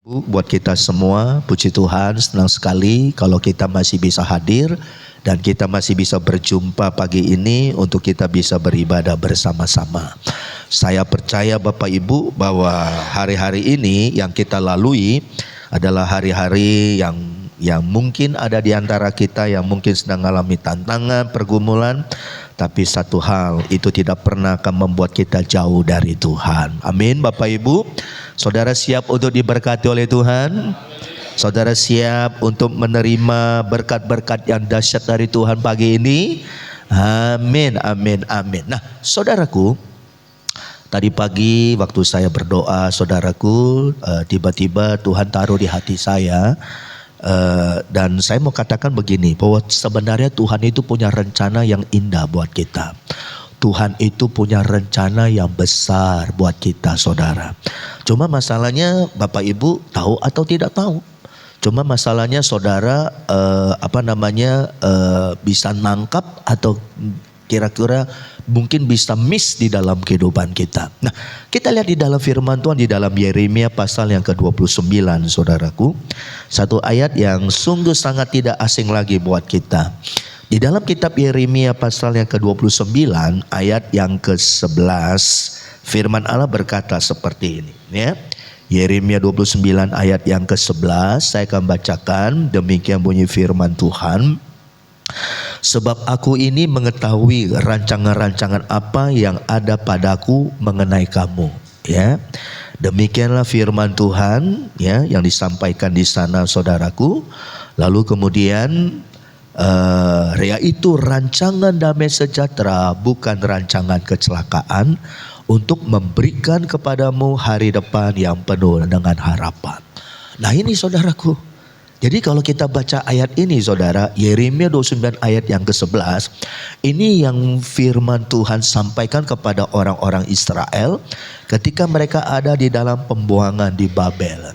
Buat kita semua, puji Tuhan, senang sekali kalau kita masih bisa hadir dan kita masih bisa berjumpa pagi ini untuk kita bisa beribadah bersama-sama. Saya percaya Bapak Ibu bahwa hari-hari ini yang kita lalui adalah hari-hari yang mungkin ada di antara kita yang mungkin sedang mengalami tantangan, pergumulan, tapi satu hal itu tidak pernah akan membuat kita jauh dari Tuhan. Amin Bapak Ibu. Saudara siap untuk diberkati oleh Tuhan? Saudara siap untuk menerima berkat-berkat yang dahsyat dari Tuhan pagi ini? Amin, amin, amin. Nah saudaraku, tadi pagi waktu saya berdoa saudaraku, tiba-tiba Tuhan taruh di hati saya. Dan saya mau katakan begini, bahwa sebenarnya Tuhan itu punya rencana yang indah buat kita. Tuhan itu punya rencana yang besar buat kita saudara. Cuma masalahnya Bapak Ibu tahu atau tidak tahu. Cuma masalahnya saudara bisa nangkap atau kira-kira mungkin bisa miss di dalam kehidupan kita. Nah kita lihat di dalam firman Tuhan di dalam Yeremia pasal yang ke-29 saudaraku. Satu ayat yang sungguh sangat tidak asing lagi buat kita. Di dalam kitab Yeremia pasal yang ke-29 ayat yang ke-11 firman Allah berkata seperti ini ya. Yeremia 29 ayat yang ke-11 saya akan bacakan, demikian bunyi firman Tuhan. Sebab aku ini mengetahui rancangan-rancangan apa yang ada padaku mengenai kamu ya. Demikianlah firman Tuhan ya yang disampaikan di sana saudaraku. Lalu kemudian yaitu rancangan damai sejahtera, bukan rancangan kecelakaan, untuk memberikan kepadamu hari depan yang penuh dengan harapan. Nah ini saudaraku, jadi kalau kita baca ayat ini saudara, Yeremia 29 ayat yang ke-11, ini yang firman Tuhan sampaikan kepada orang-orang Israel ketika mereka ada di dalam pembuangan di Babel.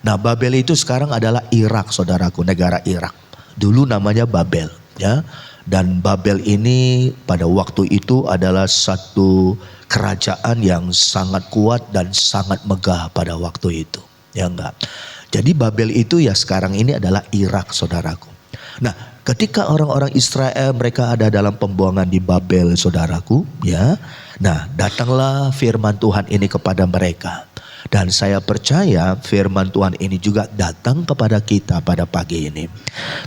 Nah Babel itu sekarang adalah Irak saudaraku, negara Irak. Dulu namanya Babel ya. Dan Babel ini pada waktu itu adalah satu kerajaan yang sangat kuat dan sangat megah pada waktu itu. Ya enggak. Jadi Babel itu ya sekarang ini adalah Irak saudaraku. Nah ketika orang-orang Israel mereka ada dalam pembuangan di Babel saudaraku ya. Nah datanglah firman Tuhan ini kepada mereka. Dan saya percaya firman Tuhan ini juga datang kepada kita pada pagi ini.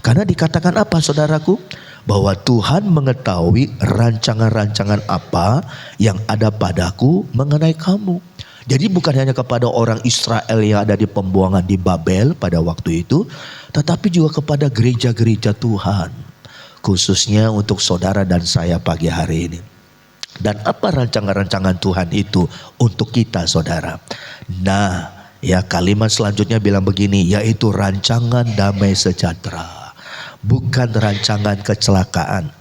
Karena dikatakan apa saudaraku? Bahwa Tuhan mengetahui rancangan-rancangan apa yang ada padaku mengenai kamu. Jadi bukan hanya kepada orang Israel yang ada di pembuangan di Babel pada waktu itu, tetapi juga kepada gereja-gereja Tuhan. Khususnya untuk saudara dan saya pagi hari ini. Dan apa rancangan-rancangan Tuhan itu untuk kita saudara? Nah ya kalimat selanjutnya bilang begini, yaitu rancangan damai sejahtera, bukan rancangan kecelakaan,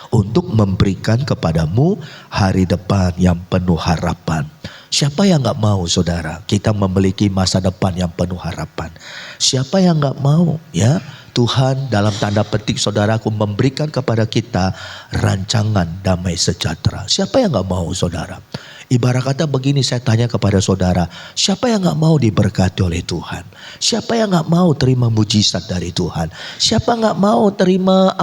untuk memberikan kepadamu hari depan yang penuh harapan. Siapa yang gak mau saudara kita memiliki masa depan yang penuh harapan? Siapa yang gak mau ya Tuhan dalam tanda petik saudaraku memberikan kepada kita rancangan damai sejahtera? Siapa yang gak mau saudara? Ibarat kata begini, saya tanya kepada saudara, siapa yang gak mau diberkati oleh Tuhan? Siapa yang gak mau terima mujizat dari Tuhan? Siapa gak mau terima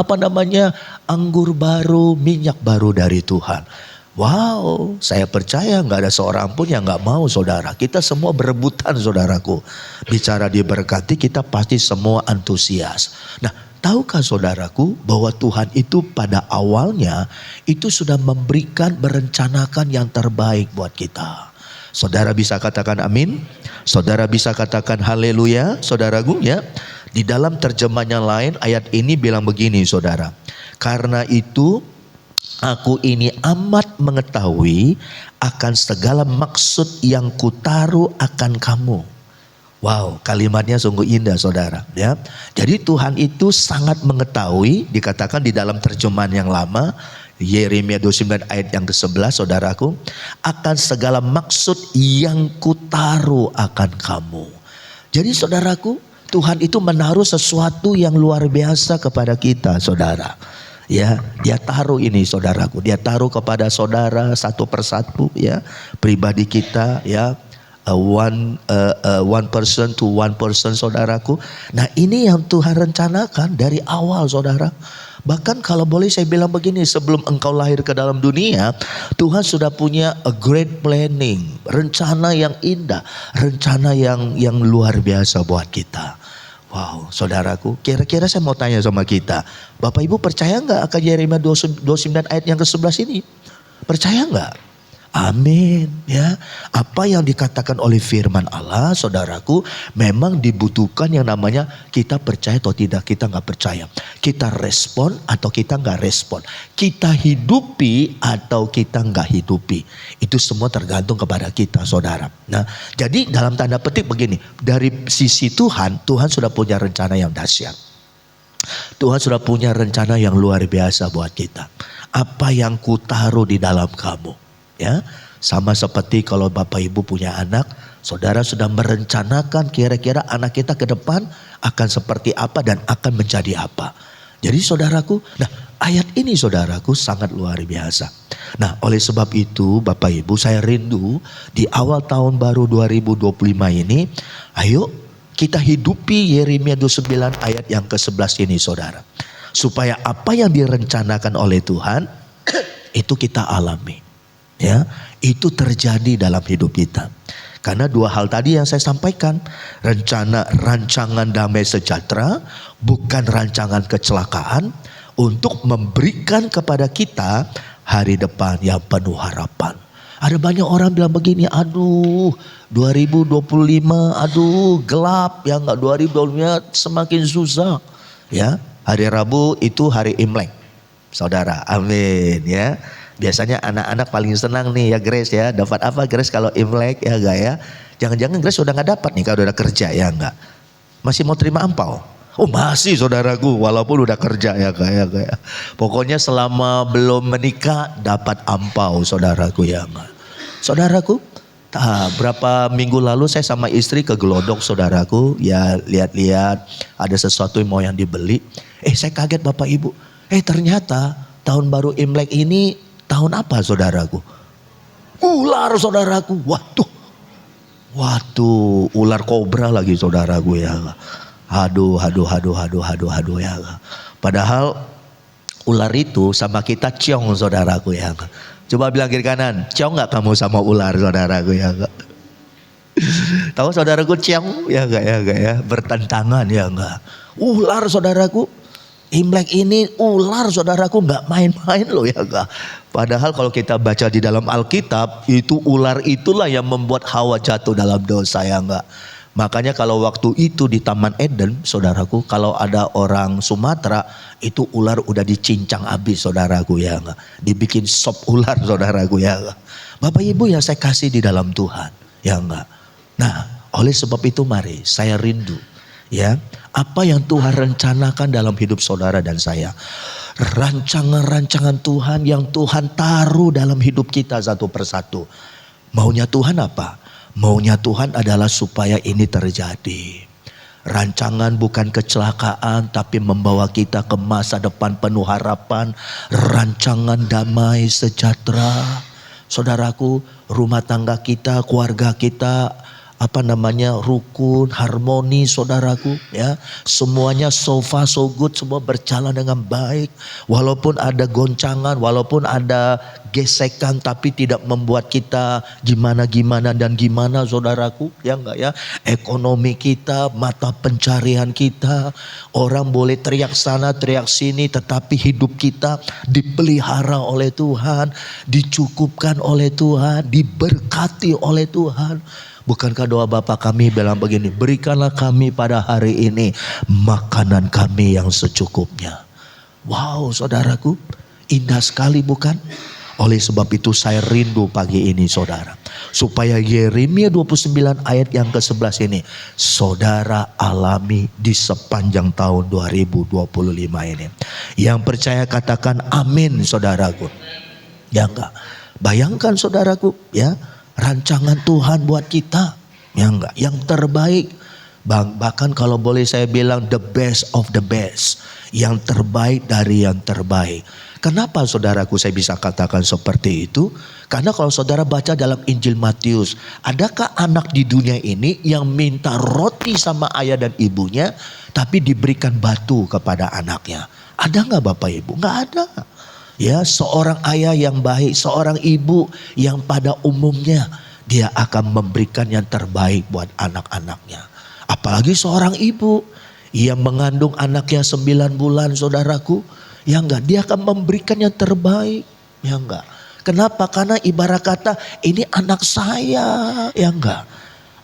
anggur baru, minyak baru dari Tuhan? Wow, saya percaya gak ada seorang pun yang gak mau saudara. Kita semua berebutan saudaraku. Bicara diberkati kita pasti semua antusias. Nah tahukah saudaraku bahwa Tuhan itu pada awalnya itu sudah memberikan, merencanakan yang terbaik buat kita. Saudara bisa katakan amin? Saudara bisa katakan haleluya saudaraku ya. Di dalam terjemahan yang lain ayat ini bilang begini saudara. Karena itu aku ini amat mengetahui akan segala maksud yang kutaruh akan kamu. Wow, kalimatnya sungguh indah saudara ya. Jadi Tuhan itu sangat mengetahui, dikatakan di dalam terjemahan yang lama Yeremia 29 ayat yang ke-11 saudaraku, akan segala maksud yang kutaruh akan kamu. Jadi saudaraku, Tuhan itu menaruh sesuatu yang luar biasa kepada kita saudara. Ya, dia taruh ini saudaraku, dia taruh kepada saudara satu persatu ya, pribadi kita ya. one person to one person, saudaraku. Nah, ini yang Tuhan rencanakan dari awal, saudara. Bahkan kalau boleh saya bilang begini, sebelum engkau lahir ke dalam dunia, Tuhan sudah punya a great planning, rencana yang indah, rencana yang luar biasa buat kita. Wow, saudaraku, kira-kira saya mau tanya sama kita, Bapak Ibu percaya nggak akan Yeremia 29 ayat yang ke-11 ini? Percaya nggak? Amin, ya. Apa yang dikatakan oleh firman Allah, saudaraku, memang dibutuhkan yang namanya kita percaya atau tidak, kita nggak percaya. Kita respon atau kita nggak respon. Kita hidupi atau kita nggak hidupi. Itu semua tergantung kepada kita, saudara. Nah, jadi dalam tanda petik begini, dari sisi Tuhan, Tuhan sudah punya rencana yang dahsyat. Tuhan sudah punya rencana yang luar biasa buat kita. Apa yang kutaruh di dalam kamu. Ya, sama seperti kalau Bapak Ibu punya anak, saudara sudah merencanakan kira-kira anak kita ke depan akan seperti apa dan akan menjadi apa. Jadi saudaraku, nah ayat ini saudaraku sangat luar biasa. Nah, oleh sebab itu Bapak Ibu, saya rindu di awal tahun baru 2025 ini, ayo kita hidupi Yeremia 29 ayat yang ke-11 ini, saudara. Supaya apa yang direncanakan oleh Tuhan itu kita alami. Ya, itu terjadi dalam hidup kita. Karena dua hal tadi yang saya sampaikan, rancangan damai sejahtera, bukan rancangan kecelakaan, untuk memberikan kepada kita hari depan yang penuh harapan. Ada banyak orang bilang begini, aduh 2025, aduh gelap, ya enggak, 2025 semakin susah. Ya, hari Rabu itu hari Imlek, saudara, amin ya. Biasanya anak-anak paling senang nih ya Grace ya. Dapat apa Grace kalau Imlek ya enggak ya? Jangan-jangan Grace udah gak dapat nih kalau udah kerja ya enggak? Masih mau terima ampau? Oh masih, saudaraku, walaupun udah kerja ya enggak ya. Pokoknya selama belum menikah dapat ampau, saudaraku ya enggak? Saudaraku, berapa minggu lalu saya sama istri ke Glodok, saudaraku. Ya lihat-lihat ada sesuatu yang mau yang dibeli. Saya kaget Bapak Ibu. Ternyata tahun baru Imlek ini tahun apa, saudaraku? Ular, saudaraku. Waduh, ular kobra lagi, saudaraku ya. Aduh ya. Padahal ular itu sama kita ciong, saudaraku ya. Coba bilang kiri kanan, ciong nggak kamu sama ular, saudaraku ya? Tahu saudaraku ciong ya enggak ya? Bertentangan ya enggak? Ular, saudaraku. Imlek ini ular, saudaraku, nggak main-main loh ya enggak. Padahal kalau kita baca di dalam Alkitab, itu ular itulah yang membuat Hawa jatuh dalam dosa ya enggak. Makanya kalau waktu itu di Taman Eden, saudaraku, kalau ada orang Sumatera, itu ular udah dicincang habis, saudaraku ya enggak. Dibikin sop ular, saudaraku ya enggak. Bapak Ibu yang saya kasih di dalam Tuhan ya enggak. Nah, oleh sebab itu mari saya rindu ya, apa yang Tuhan rencanakan dalam hidup saudara dan saya. Rancangan-rancangan Tuhan yang Tuhan taruh dalam hidup kita satu persatu. Maunya Tuhan apa? Maunya Tuhan adalah supaya ini terjadi. Rancangan bukan kecelakaan, tapi membawa kita ke masa depan penuh harapan. Rancangan damai sejahtera. Saudaraku, rumah tangga kita, keluarga kita, rukun, harmoni, saudaraku ya. Semuanya so far so good, semua berjalan dengan baik. Walaupun ada goncangan, walaupun ada gesekan, tapi tidak membuat kita gimana dan gimana, saudaraku ya enggak ya. Ekonomi kita, mata pencarian kita, orang boleh teriak sana teriak sini, tetapi hidup kita dipelihara oleh Tuhan, dicukupkan oleh Tuhan, diberkati oleh Tuhan. Bukankah doa Bapa kami bilang begini, berikanlah kami pada hari ini makanan kami yang secukupnya. Wow, saudaraku, indah sekali bukan? Oleh sebab itu saya rindu pagi ini, saudara, supaya Yeremia 29 ayat yang ke-11 ini saudara alami di sepanjang tahun 2025 ini. Yang percaya katakan amin, saudaraku. Ya enggak? Bayangkan, saudaraku ya, rancangan Tuhan buat kita ya enggak, yang terbaik. Bahkan kalau boleh saya bilang the best of the best. Yang terbaik dari yang terbaik. Kenapa saudaraku saya bisa katakan seperti itu? Karena kalau saudara baca dalam Injil Matius, adakah anak di dunia ini yang minta roti sama ayah dan ibunya, tapi diberikan batu kepada anaknya? Ada nggak Bapak Ibu? Nggak ada. Ya, seorang ayah yang baik, seorang ibu yang pada umumnya dia akan memberikan yang terbaik buat anak-anaknya. Apalagi seorang ibu yang mengandung anaknya 9 bulan saudaraku. Ya enggak, dia akan memberikan yang terbaik. Ya enggak. Kenapa? Karena ibarat kata ini anak saya. Ya enggak.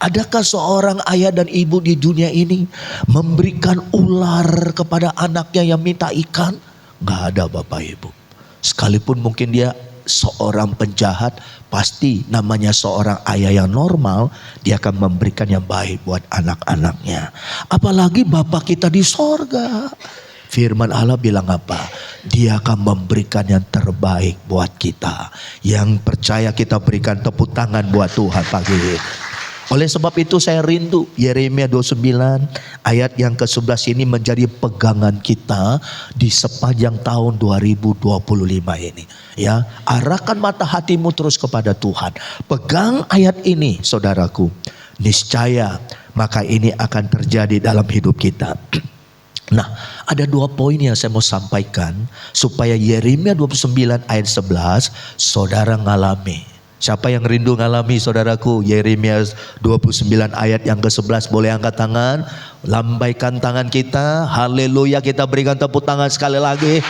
Adakah seorang ayah dan ibu di dunia ini memberikan ular kepada anaknya yang minta ikan? Enggak ada Bapak Ibu. Sekalipun mungkin dia seorang penjahat, pasti namanya seorang ayah yang normal, dia akan memberikan yang baik buat anak-anaknya. Apalagi Bapa kita di sorga. Firman Allah bilang apa? Dia akan memberikan yang terbaik buat kita. Yang percaya kita berikan tepuk tangan buat Tuhan pagi ini. Oleh sebab itu saya rindu Yeremia 29 ayat yang ke-11 ini menjadi pegangan kita di sepanjang tahun 2025 ini. Ya, arahkan mata hatimu terus kepada Tuhan. Pegang ayat ini saudaraku. Niscaya maka ini akan terjadi dalam hidup kita. Nah, ada 2 poin yang saya mau sampaikan supaya Yeremia 29 ayat 11 saudara ngalami. Siapa yang rindu ngalami saudaraku Yeremia 29 ayat yang ke-11, boleh angkat tangan, lambaikan tangan kita, haleluya, kita berikan tepuk tangan sekali lagi.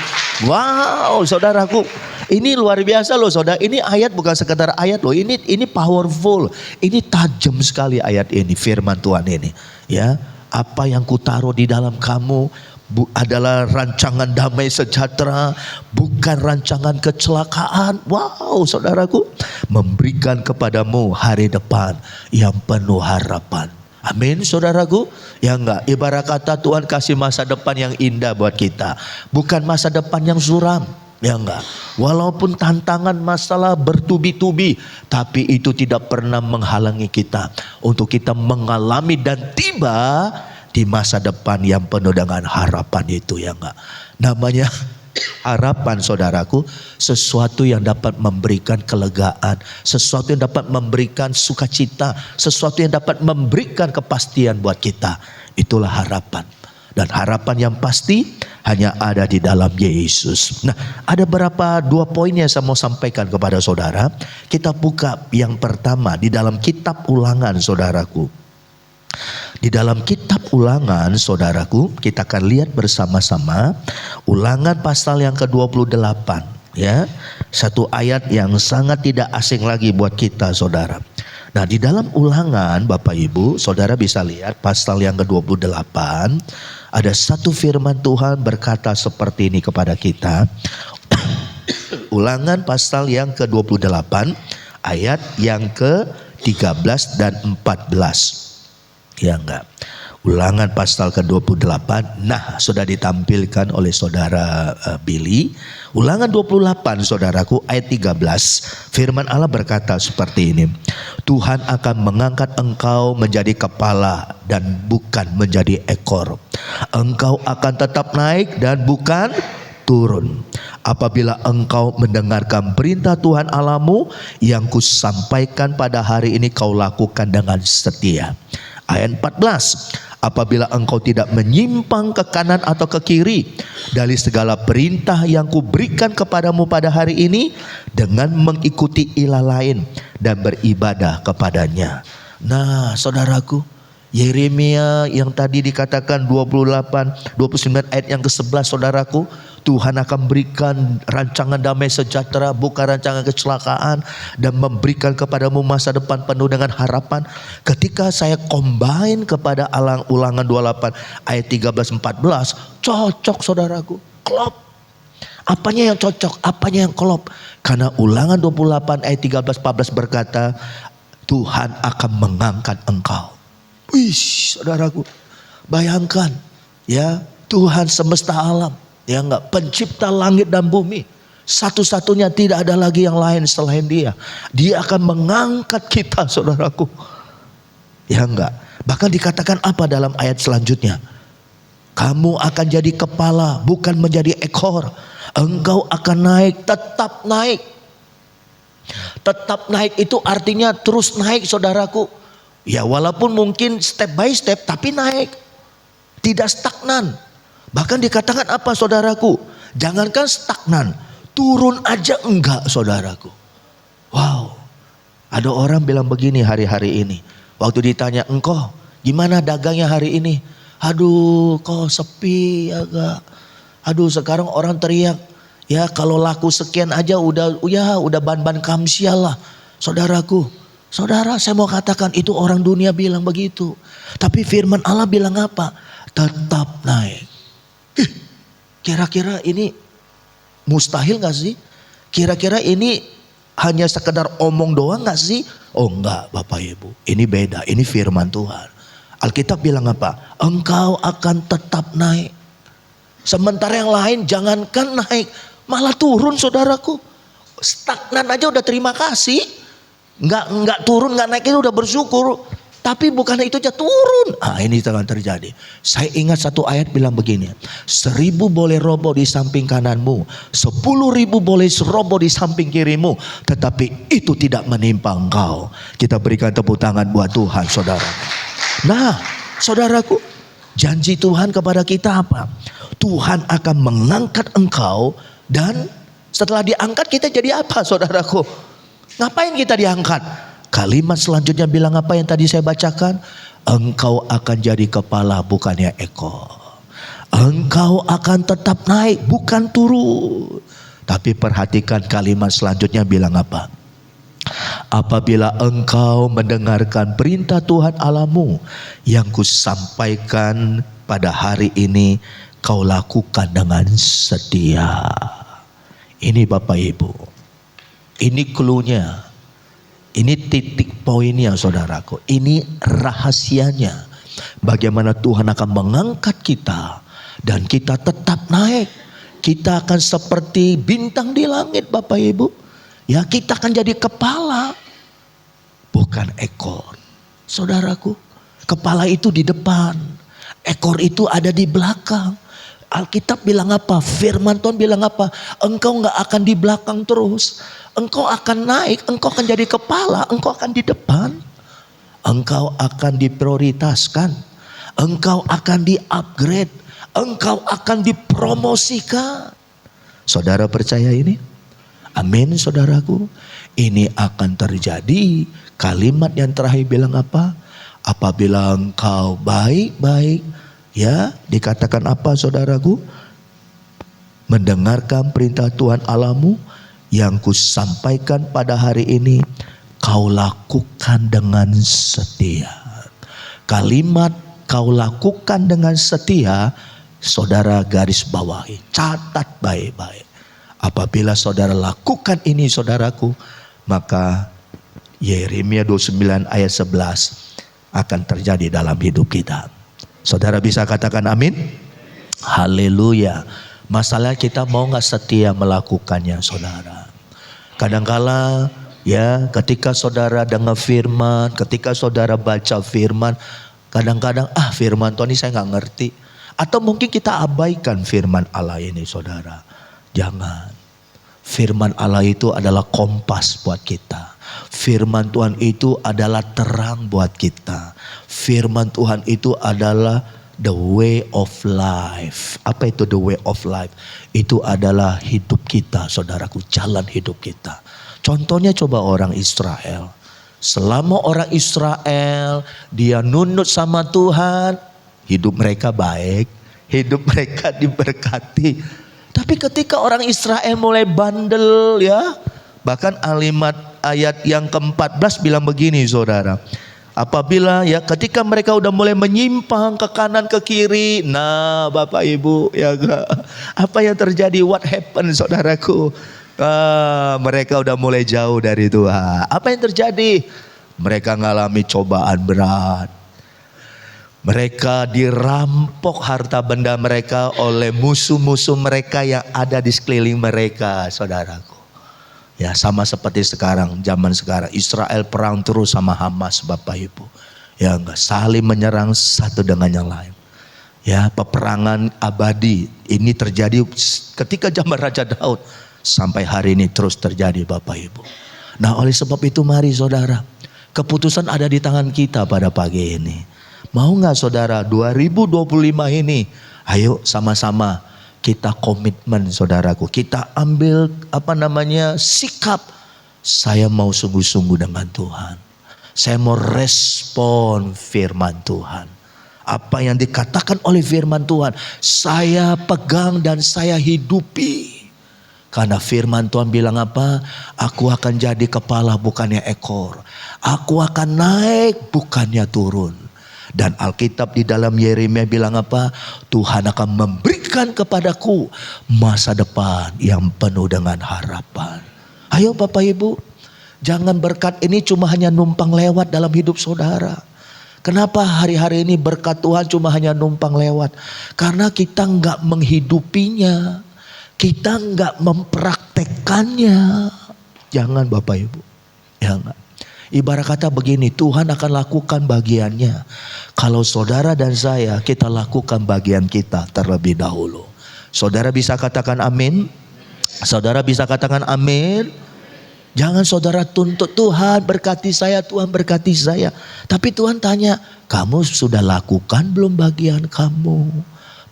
Wow saudaraku, ini luar biasa loh saudara, ini ayat bukan sekedar ayat loh, ini powerful, ini tajam sekali ayat ini, firman Tuhan ini. Ya, apa yang kutaruh di dalam kamu adalah rancangan damai sejahtera, bukan rancangan kecelakaan. Wow saudaraku, memberikan kepadamu hari depan yang penuh harapan. Amin saudaraku. Ya enggak, ibarat kata Tuhan kasih masa depan yang indah buat kita, bukan masa depan yang suram. Ya enggak, walaupun tantangan masalah bertubi-tubi, tapi itu tidak pernah menghalangi kita untuk kita mengalami dan tiba di masa depan yang penuh dengan harapan itu. Ya enggak, namanya harapan saudaraku, sesuatu yang dapat memberikan kelegaan, sesuatu yang dapat memberikan sukacita, sesuatu yang dapat memberikan kepastian buat kita. Itulah harapan. Dan harapan yang pasti hanya ada di dalam Yesus. Nah, ada berapa 2 poin yang saya mau sampaikan kepada saudara. Kita buka yang pertama di dalam kitab Ulangan saudaraku. Di dalam kitab Ulangan saudaraku, kita akan lihat bersama-sama Ulangan pasal yang ke-28, ya. Satu ayat yang sangat tidak asing lagi buat kita saudara. Nah, di dalam Ulangan Bapak Ibu, saudara bisa lihat pasal yang ke-28, ada satu firman Tuhan berkata seperti ini kepada kita. Ulangan pasal yang ke-28 ayat yang ke-13 dan 14. Ya enggak, Ulangan pasal ke-28. Nah, sudah ditampilkan oleh saudara Billy. Ulangan 28 saudaraku ayat 13. Firman Allah berkata seperti ini. Tuhan akan mengangkat engkau menjadi kepala dan bukan menjadi ekor. Engkau akan tetap naik dan bukan turun. Apabila engkau mendengarkan perintah Tuhan Allahmu yang kusampaikan pada hari ini, kau lakukan dengan setia. Ayat 14, apabila engkau tidak menyimpang ke kanan atau ke kiri dari segala perintah yang kuberikan kepadamu pada hari ini, dengan mengikuti ilah lain dan beribadah kepadanya. Nah saudaraku, Yeremia yang tadi dikatakan 29 ayat yang ke-11 saudaraku, Tuhan akan berikan rancangan damai sejahtera, bukan rancangan kecelakaan, dan memberikan kepadamu masa depan penuh dengan harapan. Ketika saya combine kepada Ulangan 28 ayat 13-14, cocok saudaraku, klop. Apanya yang cocok, apanya yang klop? Karena Ulangan 28 ayat 13-14 berkata, Tuhan akan mengangkat engkau. Wih saudaraku, bayangkan ya, Tuhan semesta alam, ya enggak, pencipta langit dan bumi, satu-satunya, tidak ada lagi yang lain selain Dia. Dia akan mengangkat kita saudaraku. Ya enggak, Bahkan dikatakan apa dalam ayat selanjutnya? Kamu akan jadi kepala, bukan menjadi ekor. Engkau akan naik, tetap naik. Tetap naik itu artinya terus naik, saudaraku. Ya walaupun mungkin step by step, tapi naik. Tidak stagnan. Bahkan dikatakan apa, saudaraku? Jangankan stagnan, turun aja enggak, saudaraku. Wow. Ada orang bilang begini hari-hari ini. Waktu ditanya, engkau gimana dagangnya hari ini? Aduh kok sepi ya gak. Aduh sekarang orang teriak. Ya kalau laku sekian aja udah ban-ban kamsial lah. Saudaraku. Saudara, saya mau katakan itu orang dunia bilang begitu. Tapi firman Allah bilang apa? Tetap naik. Kira-kira ini mustahil gak sih? Kira-kira ini hanya sekedar omong doang gak sih? Oh enggak Bapak Ibu. Ini beda, ini firman Tuhan. Alkitab bilang apa? Engkau akan tetap naik. Sementara yang lain jangankan naik, malah turun, saudaraku. Stagnan aja udah terima kasih. Enggak turun, enggak naik itu udah bersyukur. Tapi bukan itu aja turun. Ini akan terjadi. Saya ingat satu ayat bilang begini. 1000 boleh roboh di samping kananmu. 10.000 boleh roboh di samping kirimu. Tetapi itu tidak menimpa engkau. Kita berikan tepuk tangan buat Tuhan, saudara. Nah, saudaraku, janji Tuhan kepada kita apa? Tuhan akan mengangkat engkau dan setelah diangkat kita jadi apa, saudaraku? Ngapain kita diangkat? Kalimat selanjutnya bilang apa yang tadi saya bacakan? Engkau akan jadi kepala bukannya ekor. Engkau akan tetap naik bukan turun. Tapi perhatikan kalimat selanjutnya bilang apa? Apabila engkau mendengarkan perintah Tuhan Allahmu yang kusampaikan pada hari ini, kau lakukan dengan setia. Ini Bapak Ibu, ini cluenya, ini titik poinnya, saudaraku. Ini rahasianya. Bagaimana Tuhan akan mengangkat kita dan kita tetap naik. Kita akan seperti bintang di langit, Bapak Ibu. Ya, kita akan jadi kepala, bukan ekor. Saudaraku, kepala itu di depan, ekor itu ada di belakang. Alkitab bilang apa? Firman Tuhan bilang apa? Engkau gak akan di belakang terus. Engkau akan naik, engkau akan jadi kepala, engkau akan di depan. Engkau akan diprioritaskan. Engkau akan di-upgrade. Engkau akan dipromosikan. Saudara percaya ini? Amin, saudaraku. Ini akan terjadi. Kalimat yang terakhir bilang apa? Apabila engkau baik-baik, ya, dikatakan apa, saudaraku? Mendengarkan perintah Tuhan Allahmu yang kusampaikan pada hari ini, kau lakukan dengan setia. Kalimat kau lakukan dengan setia, saudara garis bawahi, catat baik-baik. Apabila saudara lakukan ini, saudaraku, maka Yeremia 29 ayat 11 akan terjadi dalam hidup kita. Saudara bisa katakan amin? Haleluya. Masalah kita mau gak setia melakukannya, saudara. Kadangkala ya, ketika saudara dengar firman, ketika saudara baca firman, kadang-kadang firman Tuhan ini saya gak ngerti. Atau mungkin kita abaikan firman Allah ini, saudara. Jangan. Firman Allah itu adalah kompas buat kita. Firman Tuhan itu adalah terang buat kita. Firman Tuhan itu adalah the way of life. Apa itu the way of life? Itu adalah hidup kita, saudaraku, jalan hidup kita. Contohnya coba orang Israel. Selama orang Israel dia nunut sama Tuhan, hidup mereka baik, hidup mereka diberkati. Tapi ketika orang Israel mulai bandel, ya, bahkan ayat yang ke-14 bilang begini, saudara. Apabila ya ketika mereka udah mulai menyimpang ke kanan ke kiri, nah Bapak Ibu, ya apa yang terjadi? What happened, saudaraku? Mereka udah mulai jauh dari Tuhan. Apa yang terjadi? Mereka ngalami cobaan berat. Mereka dirampok harta benda mereka oleh musuh-musuh mereka yang ada di sekeliling mereka, saudaraku. Ya, sama seperti sekarang, zaman sekarang Israel perang terus sama Hamas, Bapak Ibu. Ya enggak, saling menyerang satu dengan yang lain. Ya, peperangan abadi ini terjadi ketika zaman Raja Daud sampai hari ini terus terjadi Bapak Ibu. Nah, oleh sebab itu mari saudara, keputusan ada di tangan kita pada pagi ini. Mau nggak saudara 2025 ini, ayo sama-sama kita komitmen saudaraku. Kita ambil sikap. Saya mau sungguh-sungguh dengan Tuhan. Saya mau respon firman Tuhan. Apa yang dikatakan oleh firman Tuhan, saya pegang dan saya hidupi. Karena firman Tuhan bilang apa? Aku akan jadi kepala bukannya ekor. Aku akan naik bukannya turun. Dan Alkitab di dalam Yeremia bilang apa? Tuhan akan memberikan kepadaku masa depan yang penuh dengan harapan. Ayo Bapak Ibu, jangan berkat ini cuma hanya numpang lewat dalam hidup saudara. Kenapa hari-hari ini berkat Tuhan cuma hanya numpang lewat? Karena kita nggak menghidupinya. Kita nggak mempraktekkannya. Jangan Bapak Ibu. Jangan. Ibarat kata begini, Tuhan akan lakukan bagiannya. Kalau saudara dan saya, kita lakukan bagian kita terlebih dahulu. Saudara bisa katakan amin? Saudara bisa katakan amin? Jangan saudara tuntut Tuhan berkati saya, Tuhan berkati saya. Tapi Tuhan tanya, kamu sudah lakukan belum bagian kamu?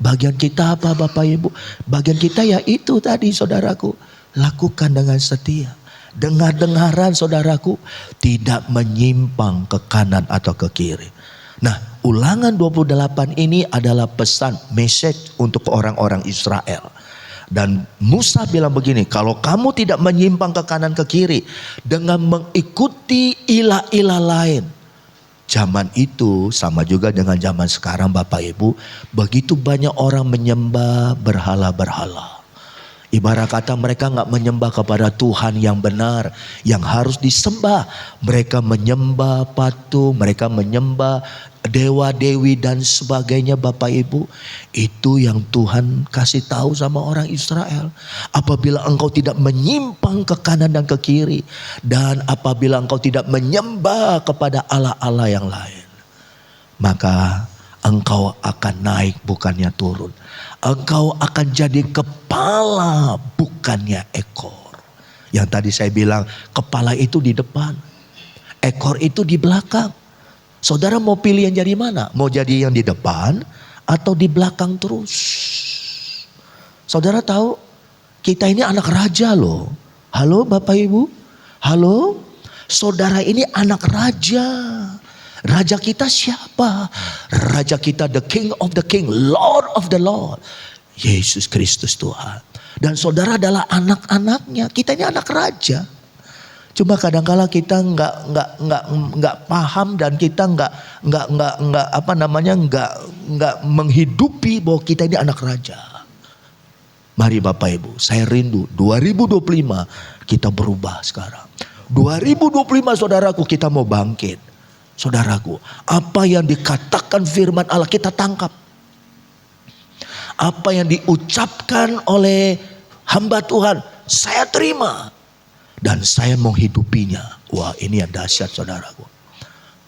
Bagian kita apa Bapak Ibu? Bagian kita ya itu tadi saudaraku. Lakukan dengan setia. Dengar-dengaran saudaraku. Tidak menyimpang ke kanan atau ke kiri. Nah, Ulangan 28 ini adalah pesan, message untuk orang-orang Israel. Dan Musa bilang begini, kalau kamu tidak menyimpang ke kanan ke kiri dengan mengikuti ilah-ilah lain. Zaman itu sama juga dengan zaman sekarang Bapak Ibu. Begitu banyak orang menyembah berhala-berhala. Ibarat kata mereka gak menyembah kepada Tuhan yang benar, yang harus disembah. Mereka menyembah patung, mereka menyembah dewa-dewi dan sebagainya Bapak Ibu. Itu yang Tuhan kasih tahu sama orang Israel. Apabila engkau tidak menyimpang ke kanan dan ke kiri, dan apabila engkau tidak menyembah kepada Allah-Allah yang lain, maka engkau akan naik bukannya turun. Engkau akan jadi kepala bukannya ekor. Yang tadi saya bilang kepala itu di depan, ekor itu di belakang. Saudara mau pilih yang jadi mana? Mau jadi yang di depan atau di belakang terus? Saudara tahu kita ini anak raja loh. Halo Bapak Ibu? Halo? Saudara ini anak raja. Raja kita siapa? Raja kita the King of the King, Lord of the Lord, Yesus Kristus Tuhan. Dan saudara adalah anak-anaknya. Kita ini anak raja. Cuma kadang-kala kita nggak paham dan kita nggak menghidupi bahwa kita ini anak raja. Mari Bapak Ibu, saya rindu 2025 kita berubah sekarang. 2025 saudaraku kita mau bangkit. Saudaraku, apa yang dikatakan firman Allah kita tangkap. Apa yang diucapkan oleh hamba Tuhan, saya terima. Dan saya menghidupinya. Wah, ini yang dahsyat saudaraku.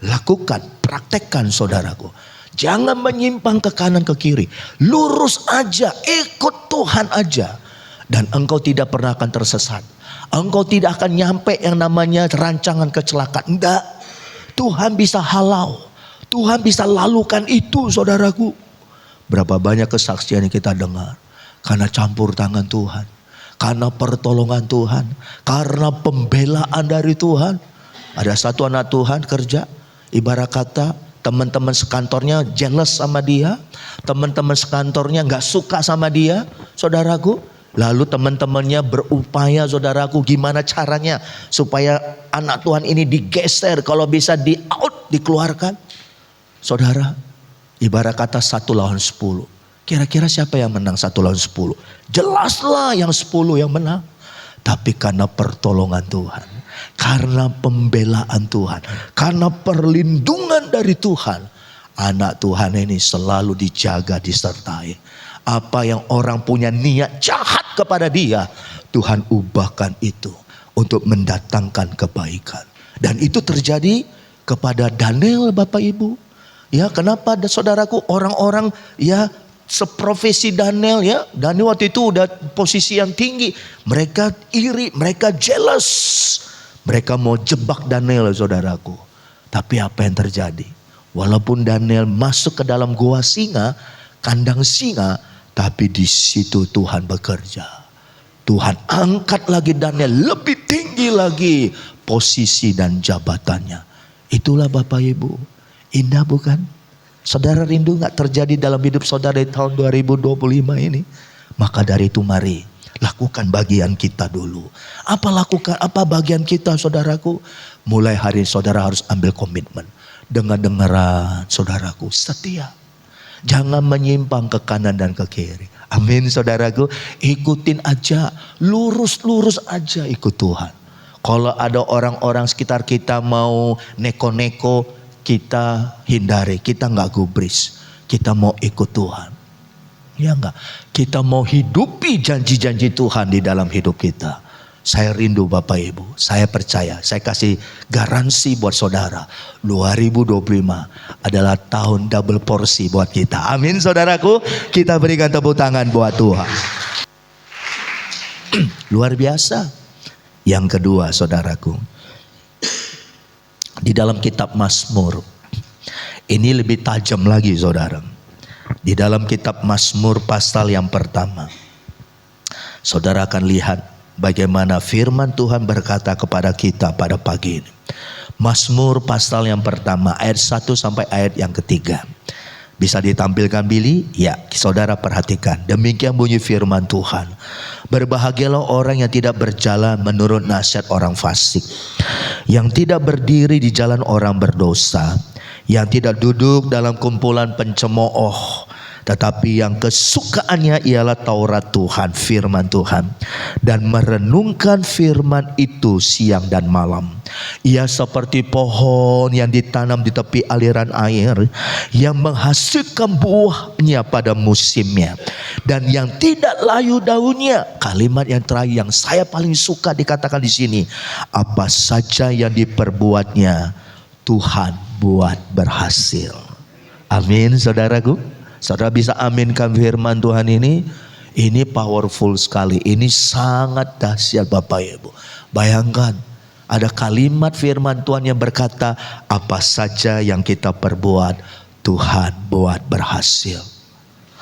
Lakukan, praktekkan saudaraku. Jangan menyimpang ke kanan ke kiri. Lurus aja, ikut Tuhan aja. Dan engkau tidak pernah akan tersesat. Engkau tidak akan nyampe yang namanya rancangan kecelakaan. Enggak. Tuhan bisa halau. Tuhan bisa lalukan itu saudaraku. Berapa banyak kesaksian yang kita dengar. Karena campur tangan Tuhan. Karena pertolongan Tuhan. Karena pembelaan dari Tuhan. Ada satu anak Tuhan kerja. Ibarat kata teman-teman sekantornya jealous sama dia. Teman-teman sekantornya gak suka sama dia. Saudaraku. Lalu teman-temannya berupaya saudaraku gimana caranya supaya anak Tuhan ini digeser, kalau bisa di out, dikeluarkan. Saudara, ibarat kata 1 lawan 10. Kira-kira siapa yang menang 1 lawan 10? Jelaslah yang 10 yang menang. Tapi karena pertolongan Tuhan, karena pembelaan Tuhan, karena perlindungan dari Tuhan, anak Tuhan ini selalu dijaga, disertai. Apa yang orang punya niat jahat kepada dia, Tuhan ubahkan itu untuk mendatangkan kebaikan. Dan itu terjadi kepada Daniel Bapak Ibu. Ya, kenapa saudaraku orang-orang ya seprofesi Daniel ya. Daniel waktu itu udah posisi yang tinggi. Mereka iri, mereka jealous. Mereka mau jebak Daniel saudaraku. Tapi apa yang terjadi? Walaupun Daniel masuk ke dalam gua singa, kandang singa, tapi di situ Tuhan bekerja. Tuhan angkat lagi Daniel lebih tinggi lagi posisi dan jabatannya. Itulah Bapak Ibu. Indah bukan? Saudara rindu gak terjadi dalam hidup saudara di tahun 2025 ini? Maka dari itu mari lakukan bagian kita dulu. Apa bagian kita saudaraku? Mulai hari ini saudara harus ambil komitmen. Dengar-dengaran saudaraku, setia. Jangan menyimpang ke kanan dan ke kiri. Amin saudaraku. Ikutin aja, lurus-lurus aja ikut Tuhan. Kalau ada orang-orang sekitar kita mau neko-neko, kita hindari. Kita gak gubris. Kita mau ikut Tuhan. Ya enggak? Kita mau hidupi janji-janji Tuhan di dalam hidup kita. Saya rindu Bapak Ibu. Saya percaya. Saya kasih garansi buat saudara. 2025 adalah tahun double porsi buat kita. Amin saudaraku. Kita berikan tepuk tangan buat Tuhan. Luar biasa. Yang kedua saudaraku. Di dalam kitab Mazmur. Ini lebih tajam lagi saudara. Di dalam kitab Mazmur pasal yang pertama. Saudara akan lihat bagaimana firman Tuhan berkata kepada kita pada pagi ini. Mazmur pasal yang pertama ayat 1 sampai ayat yang ketiga. Bisa ditampilkan Billy? Ya, saudara perhatikan. Demikian bunyi firman Tuhan. Berbahagialah orang yang tidak berjalan menurut nasihat orang fasik, yang tidak berdiri di jalan orang berdosa, yang tidak duduk dalam kumpulan pencemooh, tetapi yang kesukaannya ialah Taurat Tuhan, firman Tuhan, dan merenungkan firman itu siang dan malam. Ia seperti pohon yang ditanam di tepi aliran air, yang menghasilkan buahnya pada musimnya, dan yang tidak layu daunnya. Kalimat yang terakhir yang saya paling suka dikatakan di sini, apa saja yang diperbuatnya Tuhan buat berhasil. Amin saudaraku. Saudara bisa aminkan firman Tuhan ini? Ini powerful sekali. Ini sangat dahsyat Bapak Ibu. Bayangkan ada kalimat firman Tuhan yang berkata, apa saja yang kita perbuat Tuhan buat berhasil.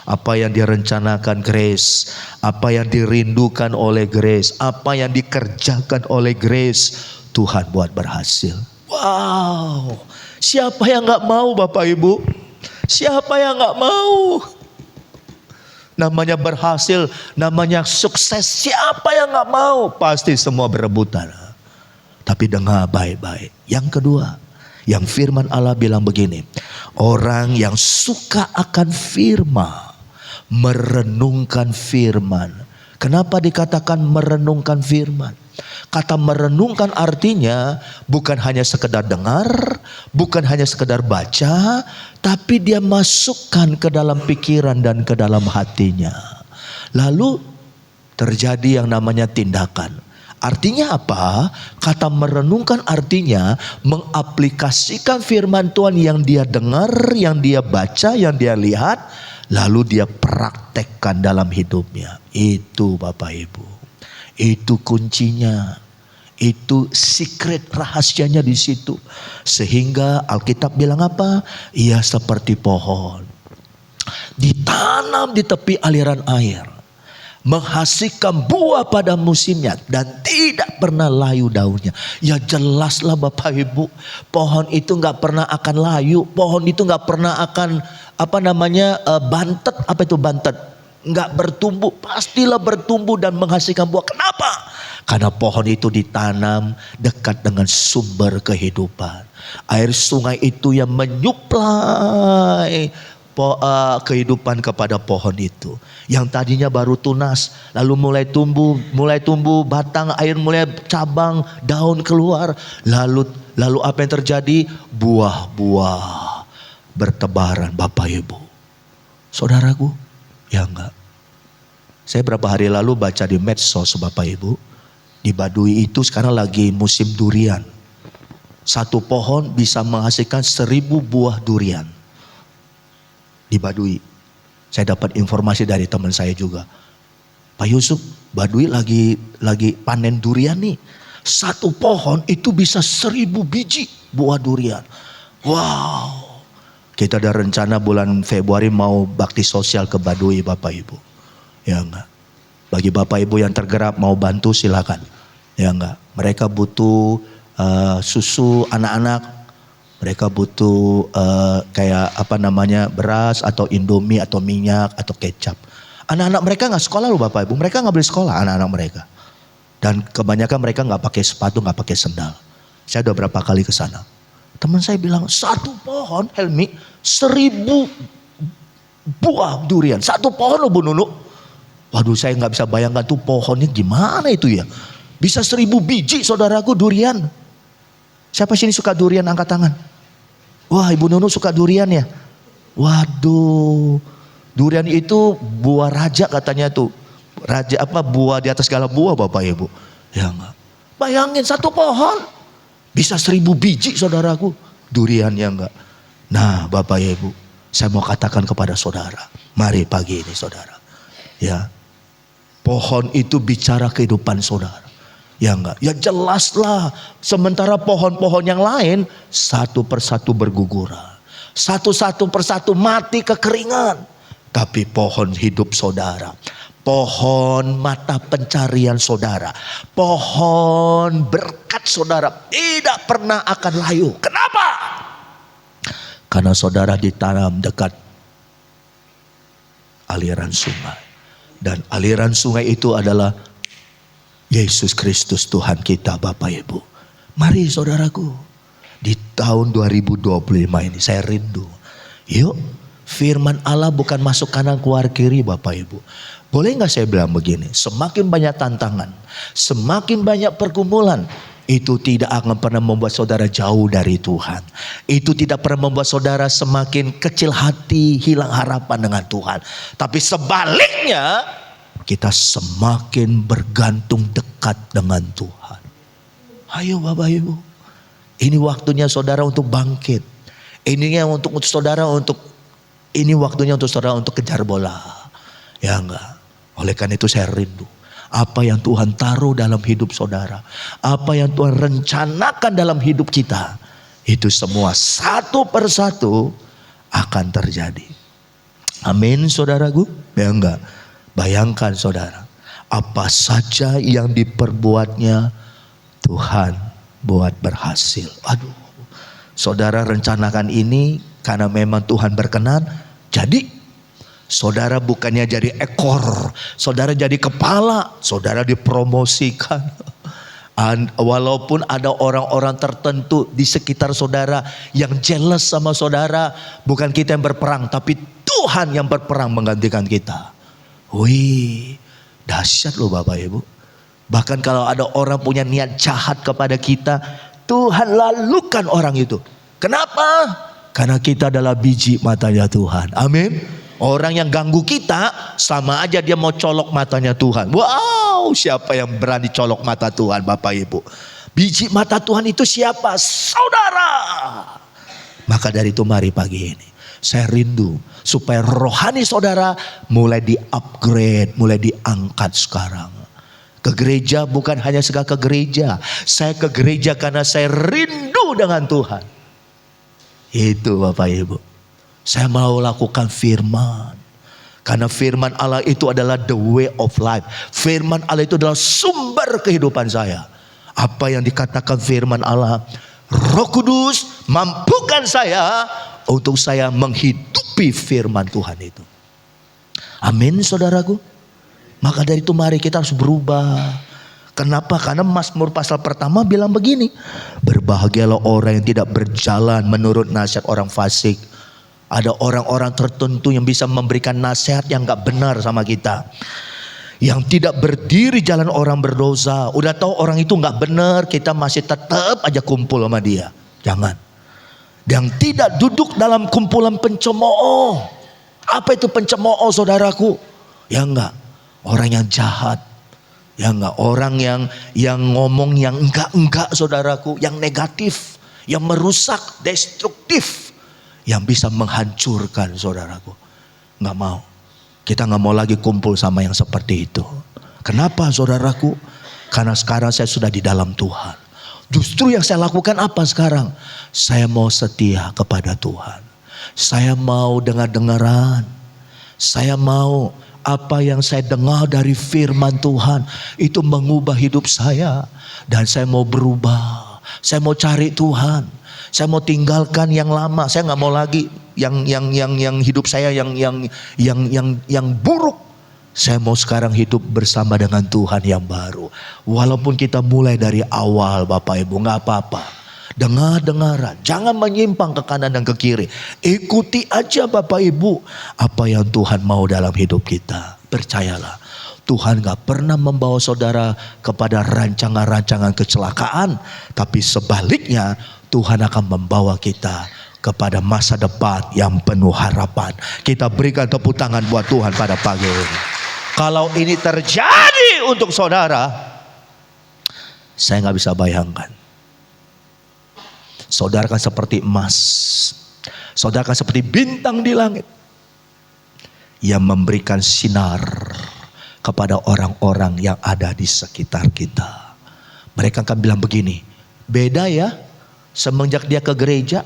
Apa yang direncanakan Grace, apa yang dirindukan oleh Grace, apa yang dikerjakan oleh Grace, Tuhan buat berhasil. Wow, siapa yang gak mau Bapak Ibu? Siapa yang gak mau? Namanya berhasil, namanya sukses. Siapa yang gak mau? Pasti semua berebutan. Tapi dengar baik-baik. Yang kedua, yang firman Allah bilang begini. Orang yang suka akan firman, merenungkan firman. Kenapa dikatakan merenungkan firman? Kata merenungkan artinya bukan hanya sekedar dengar, bukan hanya sekedar baca, tapi dia masukkan ke dalam pikiran dan ke dalam hatinya. Lalu terjadi yang namanya tindakan. Artinya apa? Kata merenungkan artinya mengaplikasikan firman Tuhan yang dia dengar, yang dia baca, yang dia lihat, lalu dia praktekkan dalam hidupnya. Itu Bapak Ibu. Itu kuncinya. Itu secret rahasianya di situ. Sehingga Alkitab bilang apa? Ia seperti pohon ditanam di tepi aliran air, menghasilkan buah pada musimnya dan tidak pernah layu daunnya. Ya jelaslah Bapak Ibu, pohon itu nggak pernah akan layu, pohon itu nggak pernah akan bantet. Apa itu bantet? Nggak bertumbuh, pastilah bertumbuh dan menghasilkan buah. Kenapa? Karena pohon itu ditanam dekat dengan sumber kehidupan. Air sungai itu yang menyuplai kehidupan kepada pohon itu. Yang tadinya baru tunas, lalu mulai tumbuh batang, air mulai cabang, daun keluar. Lalu apa yang terjadi? Buah-buah bertebaran Bapak Ibu. Saudaraku, ya enggak. Saya berapa hari lalu baca di medsos Bapak Ibu. Di Baduy itu sekarang lagi musim durian. satu pohon bisa menghasilkan 1000 buah durian. Di Baduy. Saya dapat informasi dari teman saya juga. Pak Yusuf, Baduy lagi panen durian nih. Satu pohon itu bisa 1000 biji buah durian. Wow. Kita ada rencana bulan Februari mau bakti sosial ke Baduy, Bapak Ibu. Ya enggak. Bagi Bapak Ibu yang tergerak mau bantu silakan. Ya enggak. Mereka butuh susu anak-anak. Mereka butuh beras atau indomie atau minyak atau kecap. Anak-anak mereka nggak sekolah loh Bapak Ibu. Mereka nggak boleh sekolah anak-anak mereka. Dan kebanyakan mereka nggak pakai sepatu, nggak pakai sendal. Saya udah berapa kali ke sana. Teman saya bilang satu pohon Helmi 1000 buah durian. Satu pohon loh Bu Nunu. Waduh saya nggak bisa bayangkan tuh pohonnya gimana itu ya. Bisa 1000 biji saudaraku durian. Siapa sini suka durian angkat tangan? Wah Ibu Nunu suka durian ya? Waduh. Durian itu buah raja katanya tuh. Raja buah di atas segala buah Bapak Ibu. Ya enggak. Bayangin satu pohon. Bisa 1000 biji saudaraku. Durian ya enggak. Nah Bapak Ibu. Saya mau katakan kepada saudara. Mari pagi ini saudara. Ya. Pohon itu bicara kehidupan saudara. Ya enggak, ya jelaslah. Sementara pohon-pohon yang lain satu persatu berguguran, satu persatu mati kekeringan. Tapi pohon hidup saudara, pohon mata pencarian saudara, pohon berkat saudara tidak pernah akan layu. Kenapa? Karena saudara ditanam dekat aliran sungai. Dan aliran sungai itu adalah Yesus Kristus Tuhan kita Bapak Ibu. Mari saudaraku. Di tahun 2025 ini saya rindu. Yuk firman Allah bukan masuk kanan keluar kiri Bapak Ibu. Boleh gak saya bilang begini. Semakin banyak tantangan. Semakin banyak pergumulan. Itu tidak akan pernah membuat saudara jauh dari Tuhan. Itu tidak pernah membuat saudara semakin kecil hati. Hilang harapan dengan Tuhan. Tapi sebaliknya. Kita semakin bergantung dekat dengan Tuhan. Ayo Bapak Ibu. Ini waktunya saudara untuk bangkit. Ini waktunya untuk saudara untuk kejar bola. Ya enggak. Oleh karena itu saya rindu. Apa yang Tuhan taruh dalam hidup saudara. Apa yang Tuhan rencanakan dalam hidup kita. Itu semua satu persatu akan terjadi. Amin saudaraku. Ya enggak. Bayangkan saudara, apa saja yang diperbuatnya Tuhan buat berhasil. Aduh, saudara rencanakan ini karena memang Tuhan berkenan. Jadi saudara bukannya jadi ekor, saudara jadi kepala, saudara dipromosikan. Walaupun ada orang-orang tertentu di sekitar saudara yang jealous sama saudara, bukan kita yang berperang, tapi Tuhan yang berperang menggantikan kita. Wih, dahsyat loh Bapak Ibu. Bahkan kalau ada orang punya niat jahat kepada kita, Tuhan lalukan orang itu. Kenapa? Karena kita adalah biji matanya Tuhan. Amin. Orang yang ganggu kita, sama aja dia mau colok matanya Tuhan. Wow, siapa yang berani colok mata Tuhan Bapak Ibu? Biji mata Tuhan itu siapa? Saudara. Maka dari itu mari pagi ini. Saya rindu supaya rohani saudara mulai di-upgrade, mulai diangkat sekarang. Ke gereja bukan hanya sekali ke gereja. Saya ke gereja karena saya rindu dengan Tuhan. Itu Bapak Ibu. Saya mau lakukan firman. Karena firman Allah itu adalah the way of life. Firman Allah itu adalah sumber kehidupan saya. Apa yang dikatakan firman Allah. Roh Kudus mampukan saya untuk saya menghidupi firman Tuhan itu. Amin saudaraku. Maka dari itu mari kita harus berubah. Kenapa? Karena Mazmur pasal pertama bilang begini. Berbahagialah orang yang tidak berjalan menurut nasihat orang fasik. Ada orang-orang tertentu yang bisa memberikan nasihat yang gak benar sama kita. Yang tidak berdiri jalan orang berdosa. Udah tahu orang itu gak benar, kita masih tetap aja kumpul sama dia. Jangan. Yang tidak duduk dalam kumpulan pencemooh. Apa itu pencemooh saudaraku? Ya enggak. Orang yang jahat. Ya enggak. Orang yang ngomong yang enggak saudaraku. Yang negatif. yang merusak, destruktif, yang bisa menghancurkan saudaraku. Nggak mau. Kita nggak mau lagi kumpul sama yang seperti itu. Kenapa saudaraku? Karena sekarang saya sudah di dalam Tuhan. Justru yang saya lakukan apa sekarang? Saya mau setia kepada Tuhan. Saya mau dengar-dengaran. Saya mau apa yang saya dengar dari firman Tuhan itu mengubah hidup saya. Dan saya mau berubah. Saya mau cari Tuhan. Saya mau tinggalkan yang lama. Saya nggak mau lagi yang hidup saya yang buruk. Saya mau sekarang hidup bersama dengan Tuhan yang baru. Walaupun kita mulai dari awal Bapak Ibu, nggak apa-apa. Dengar-dengaran, jangan menyimpang ke kanan dan ke kiri. Ikuti aja Bapak Ibu apa yang Tuhan mau dalam hidup kita. Percayalah, Tuhan gak pernah membawa saudara kepada rancangan-rancangan kecelakaan. Tapi sebaliknya Tuhan akan membawa kita kepada masa depan yang penuh harapan. Kita berikan tepuk tangan buat Tuhan pada pagi ini. Kalau ini terjadi untuk saudara, saya gak bisa bayangkan. Saudara kan seperti emas. Saudara kan seperti bintang di langit yang memberikan sinar kepada orang-orang yang ada di sekitar kita. Mereka akan bilang begini, beda ya semenjak dia ke gereja,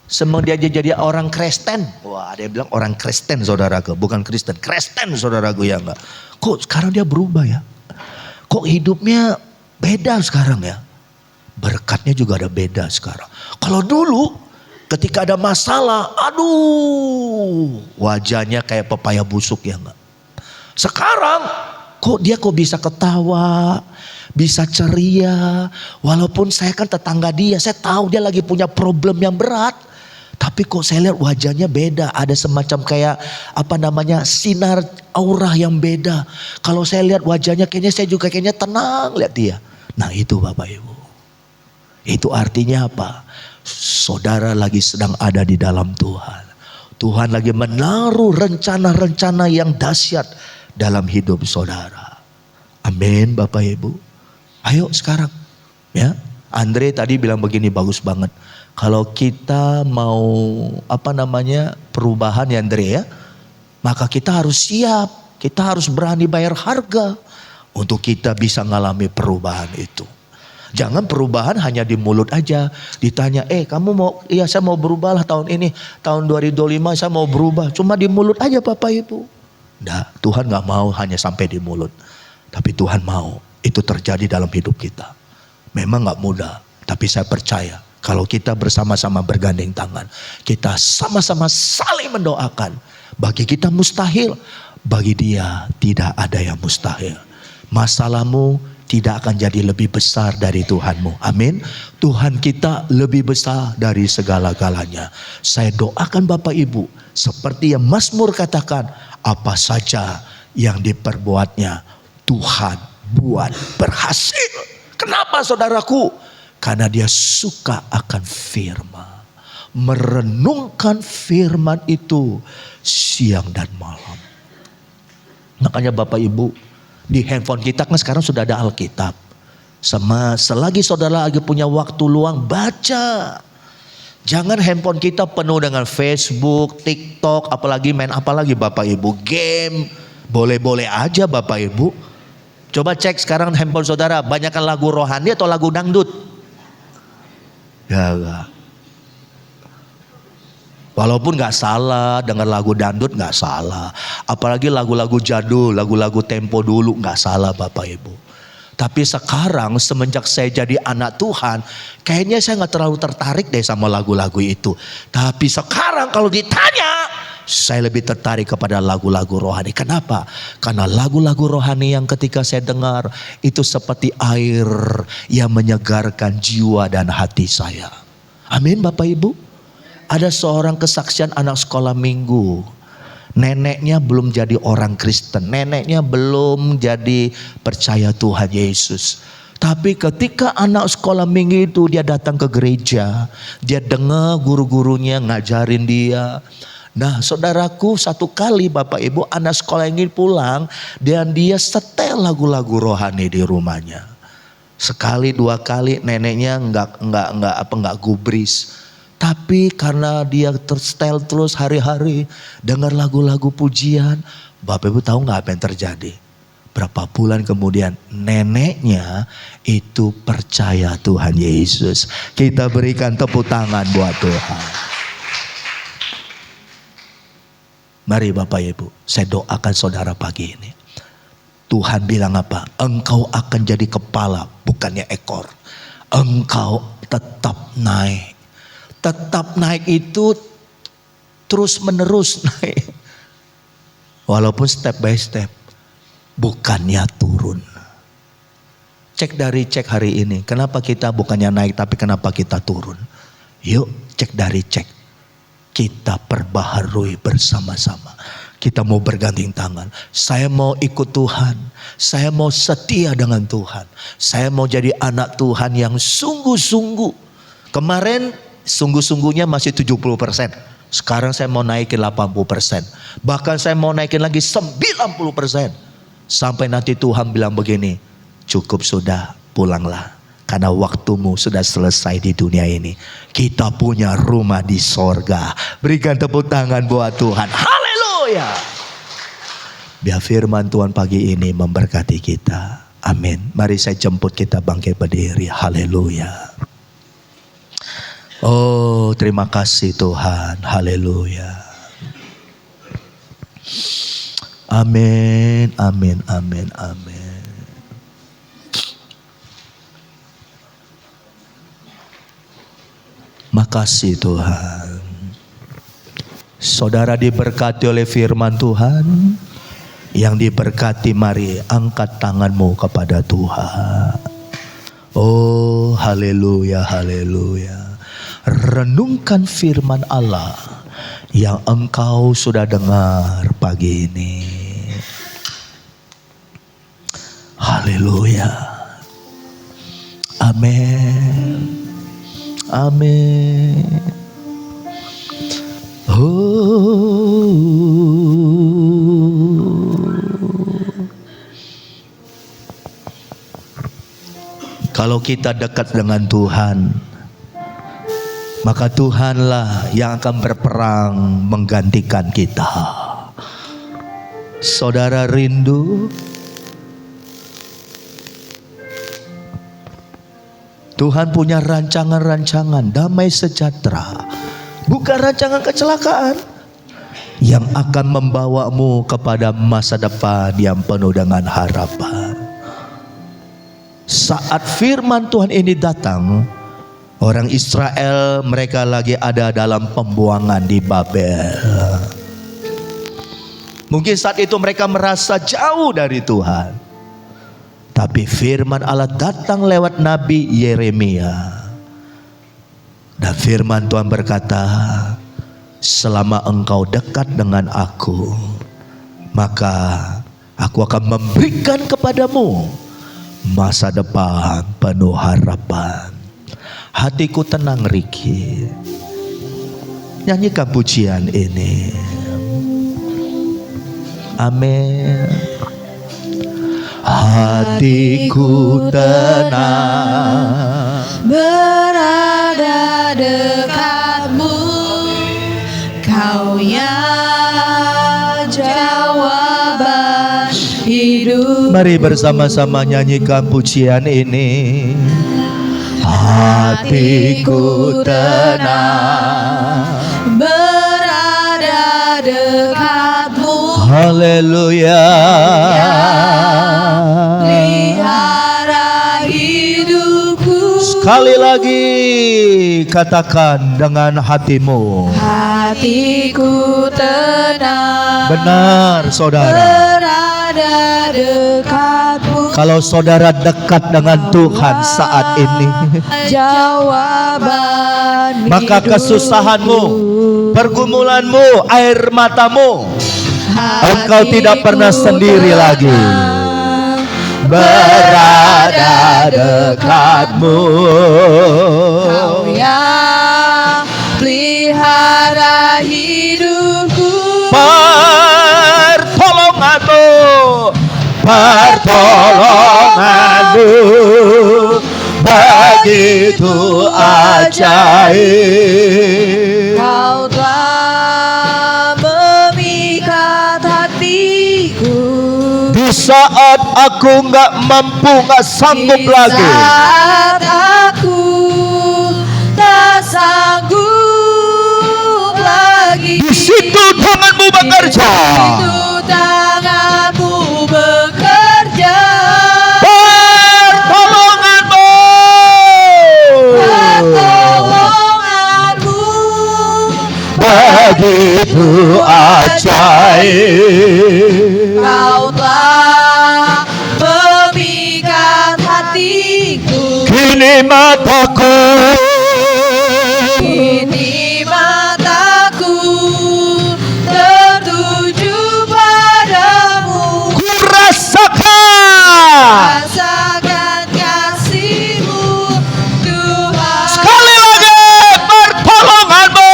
semenjak dia jadi orang Kristen. Wah, ada yang bilang orang Kristen saudaraku, bukan Kristen, Kristen saudaraku ya enggak. Kok sekarang dia berubah ya? Kok hidupnya beda sekarang ya? Berkatnya juga ada beda sekarang. Kalau dulu ketika ada masalah, aduh, wajahnya kayak pepaya busuk ya enggak. Sekarang kok bisa ketawa, bisa ceria. Walaupun saya kan tetangga dia, saya tahu dia lagi punya problem yang berat. Tapi kok saya lihat wajahnya beda, ada semacam kayak sinar aura yang beda. Kalau saya lihat wajahnya saya juga kayaknya tenang lihat dia. Nah itu Bapak Ibu. Itu artinya apa? Saudara lagi sedang ada di dalam Tuhan. Tuhan lagi menaruh rencana-rencana yang dahsyat dalam hidup saudara. Amin Bapak Ibu. Ayo sekarang ya. Andre tadi bilang begini, bagus banget. Kalau kita mau perubahan ya Andre ya, maka kita harus siap. Kita harus berani bayar harga untuk kita bisa mengalami perubahan itu. Jangan perubahan hanya di mulut aja. Ditanya, kamu mau, iya saya mau berubah lah tahun ini. Tahun 2025 saya mau berubah. Cuma di mulut aja Bapak Ibu. Nah, Tuhan gak mau hanya sampai di mulut. Tapi Tuhan mau itu terjadi dalam hidup kita. Memang gak mudah. Tapi saya percaya kalau kita bersama-sama bergandeng tangan. Kita sama-sama saling mendoakan. Bagi kita mustahil. Bagi dia tidak ada yang mustahil. Masalahmu tidak akan jadi lebih besar dari Tuhanmu. Amin. Tuhan kita lebih besar dari segala-galanya. Saya doakan Bapak Ibu, seperti yang Mazmur katakan, apa saja yang diperbuatnya Tuhan buat berhasil. Kenapa saudaraku? Karena dia suka akan firman. Merenungkan firman itu siang dan malam. Makanya Bapak Ibu, di handphone kita kan sekarang sudah ada Alkitab. Selagi saudara lagi punya waktu luang, baca. Jangan handphone kita penuh dengan Facebook, TikTok, apalagi Bapak Ibu, game. Boleh-boleh aja Bapak Ibu. Coba cek sekarang handphone saudara, banyakkan lagu rohani atau lagu dangdut? Ya enggak. Walaupun gak salah dengar lagu dangdut, gak salah. Apalagi lagu-lagu jadul, lagu-lagu tempo dulu, gak salah Bapak Ibu. Tapi sekarang semenjak saya jadi anak Tuhan, kayaknya saya gak terlalu tertarik deh sama lagu-lagu itu. Tapi sekarang kalau ditanya, saya lebih tertarik kepada lagu-lagu rohani. Kenapa? Karena lagu-lagu rohani yang ketika saya dengar, itu seperti air yang menyegarkan jiwa dan hati saya. Amin Bapak Ibu. Ada seorang kesaksian anak sekolah minggu. Neneknya belum jadi orang Kristen. Neneknya belum jadi percaya Tuhan Yesus. Tapi ketika anak sekolah minggu itu dia datang ke gereja. Dia dengar guru-gurunya ngajarin dia. Nah saudaraku, satu kali Bapak Ibu anak sekolah ini pulang. Dan dia setel lagu-lagu rohani di rumahnya. Sekali dua kali neneknya nggak gubris. Tapi karena dia tersetel terus hari-hari dengar lagu-lagu pujian, Bapak Ibu tahu nggak apa yang terjadi? Berapa bulan kemudian neneknya itu percaya Tuhan Yesus. Kita berikan tepuk tangan buat Tuhan. Mari Bapak Ibu, saya doakan saudara pagi ini. Tuhan bilang apa? Engkau akan jadi kepala, bukannya ekor. Engkau tetap naik. Tetap naik itu terus menerus naik. Walaupun step by step. Bukannya turun. Cek hari ini. Kenapa kita bukannya naik tapi kenapa kita turun? Yuk cek dari cek. Kita perbaharui bersama-sama. Kita mau bergandengan tangan. Saya mau ikut Tuhan. Saya mau setia dengan Tuhan. Saya mau jadi anak Tuhan yang sungguh-sungguh. Kemarin sungguh-sungguhnya masih 70%. Sekarang saya mau naikin 80%. Bahkan saya mau naikin lagi 90%. Sampai nanti Tuhan bilang begini, cukup sudah, pulanglah. Karena waktumu sudah selesai di dunia ini. Kita punya rumah di sorga. Berikan tepuk tangan buat Tuhan. Haleluya. Biar firman Tuhan pagi ini memberkati kita. Amin. Mari saya jemput kita bangkit berdiri. Haleluya. Oh, terima kasih Tuhan. Haleluya. Amin, amin, amin, amin. Makasih Tuhan. Saudara diberkati oleh firman Tuhan. Yang diberkati, mari angkat tanganmu kepada Tuhan. Oh, haleluya, haleluya. Renungkan firman Allah yang engkau sudah dengar pagi ini. Haleluya. Amin. Amin. Oh. Kalau kita dekat dengan Tuhan, maka Tuhanlah yang akan berperang menggantikan kita. Saudara rindu? Tuhan punya rancangan-rancangan damai sejahtera. Bukan rancangan kecelakaan. Yang akan membawamu kepada masa depan yang penuh dengan harapan. Saat firman Tuhan ini datang, orang Israel mereka lagi ada dalam pembuangan di Babel. Mungkin saat itu mereka merasa jauh dari Tuhan. Tapi firman Allah datang lewat Nabi Yeremia. Dan firman Tuhan berkata, selama engkau dekat dengan aku, maka aku akan memberikan kepadamu masa depan penuh harapan. Hatiku tenang Riki. Nyanyikan pujian ini. Amin. Hatiku tenang berada dekatmu, kau yang jawaban hidup. Mari bersama-sama nyanyikan pujian ini. Hatiku tenang berada dekatmu, haleluya. Pelihara hidupku. Sekali lagi katakan dengan hatimu. Hatiku tenang Benar saudara. berada dekatmu. Kalau saudara dekat dengan Tuhan saat ini, jawaban maka kesusahanmu, pergumulanmu, air matamu, engkau tidak pernah sendiri lagi. Berada dekatmu, kau yang pelihara hidupku. pertolonganmu begitu ajaib. Kau telah memikat hatiku. Di saat aku nggak mampu, nggak sanggup Di lagi, saat aku tak sanggup lagi, di situ tanganmu bekerja. itu tanganmu bekerja. Pertolonganmu, Pertolonganmu begitu ajaib. Kau telah memikat hatiku. Kini mataku, Kini mataku tertuju padamu. ku rasakan. Rasakan kasih-Mu, Tuhan. Sekali lagi, pertolonganmu,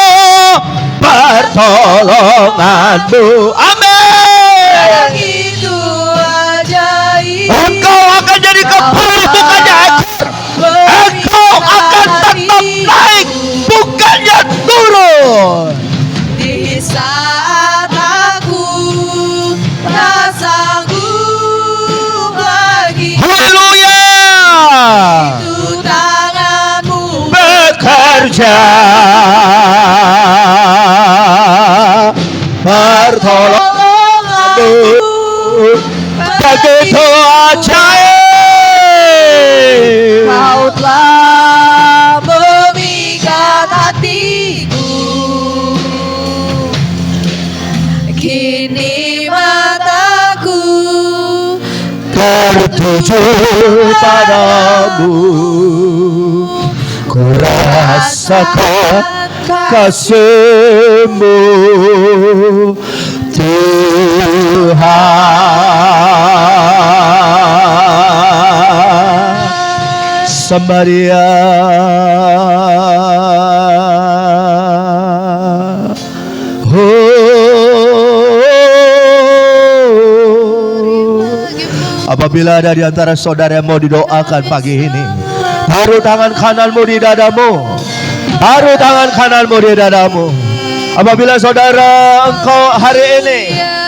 pertolonganmu. Amin. Itu ajaib. Engkau akan jadi kepala, bukannya ekor. Engkau akan tetap naik, bukannya turun. Di saat aku tak sanggup lagi, Haleluya. itu tanganmu Bekerja, pertolonganmu begitu ajaib. Kau telah memikat hatiku. Kini mataku Tertuju padamu, ku rasakan kasih-Mu, Tuhan. Samaria, apabila ada di antara saudara yang mau didoakan pagi ini, taruh tangan kananmu di dadamu. Taruh tangan kananmu di dadamu. Apabila saudara engkau hari ini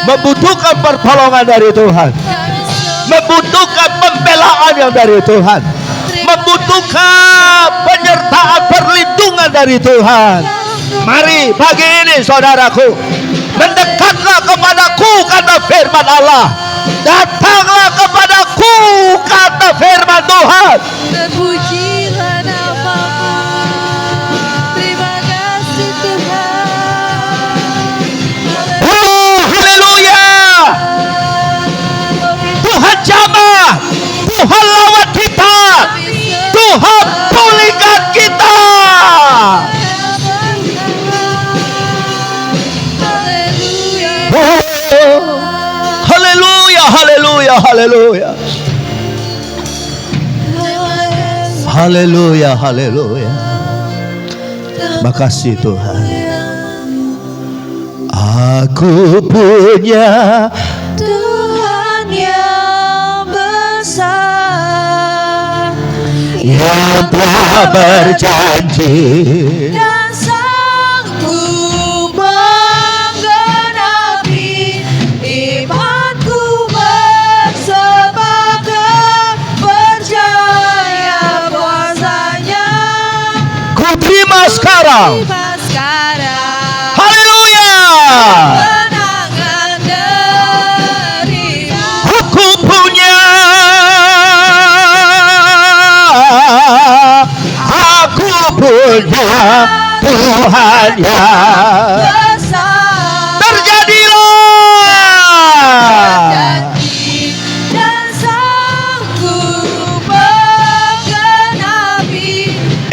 membutuhkan pertolongan dari Tuhan, membutuhkan pembelaan yang dari Tuhan, membutuhkan penyertaan perlindungan dari Tuhan, mari pagi ini saudaraku, mendekatlah kepadaku, kata firman Allah. Datanglah kepadaku, kata firman Tuhan. terpujilah nama-Mu. Terima kasih Tuhan. Oh, haleluya. Tuhan jamah, Tuhan lawan kita, Tuhan pulihkan kita. Oh, haleluya, haleluya, haleluya. Haleluya, haleluya. Makasih Tuhan. Aku punya Tuhan yang besar yang telah berjanji dan sanggup menggenapi imanku, bersepakat percaya kuasanya. ku terima sekarang. Tiba sekarang Haleluya. kemenangan darimu. Aku punya, aku punya Tuhan yang Besar terjadilah. janji dan sanggup menggenapi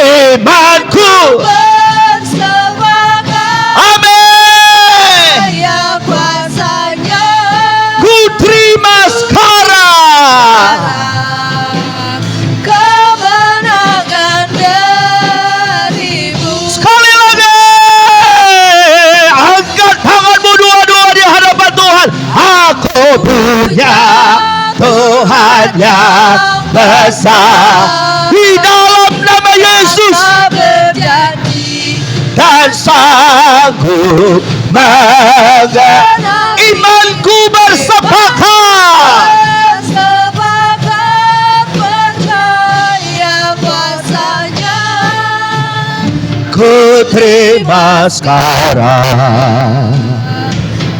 Imanku, bersepakat amin. percaya kuasanya. Ku terima sekarang. Kemenangan darimu. Sekali lagi, angkat tanganmu dua-dua di hadapan Tuhan. Aku punya Tuhan yang besar. Di dalam nama Yesus. untuk mengenang. Imanku bersepakat. Sepakat percaya kuasanya. Ku terima sekarang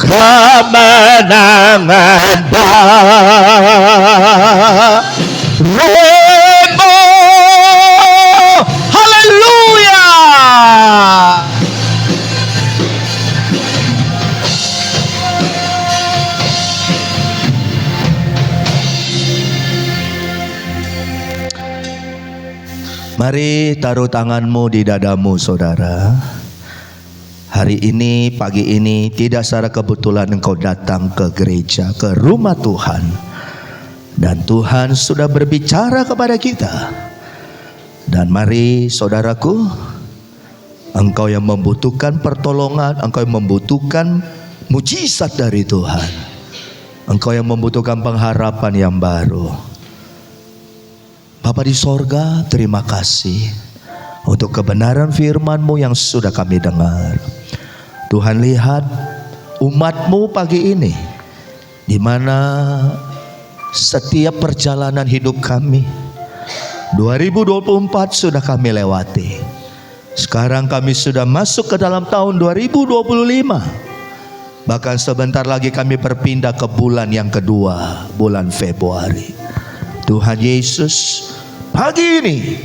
kemenangan darahmu. Haleluya. Mari taruh tanganmu di dadamu, saudara. Hari ini, pagi ini, tidak secara kebetulan engkau datang ke gereja, ke rumah Tuhan. Dan Tuhan sudah berbicara kepada kita. Dan mari saudaraku, engkau yang membutuhkan pertolongan, engkau yang membutuhkan mujizat dari Tuhan, engkau yang membutuhkan pengharapan yang baru. Bapa di sorga, terima kasih untuk kebenaran firman-Mu yang sudah kami dengar. Tuhan, lihat umat-Mu pagi ini, di mana setiap perjalanan hidup kami 2024 sudah kami lewati. Sekarang kami sudah masuk ke dalam tahun 2025. Bahkan sebentar lagi kami berpindah ke bulan yang kedua, bulan Februari. Tuhan Yesus, pagi ini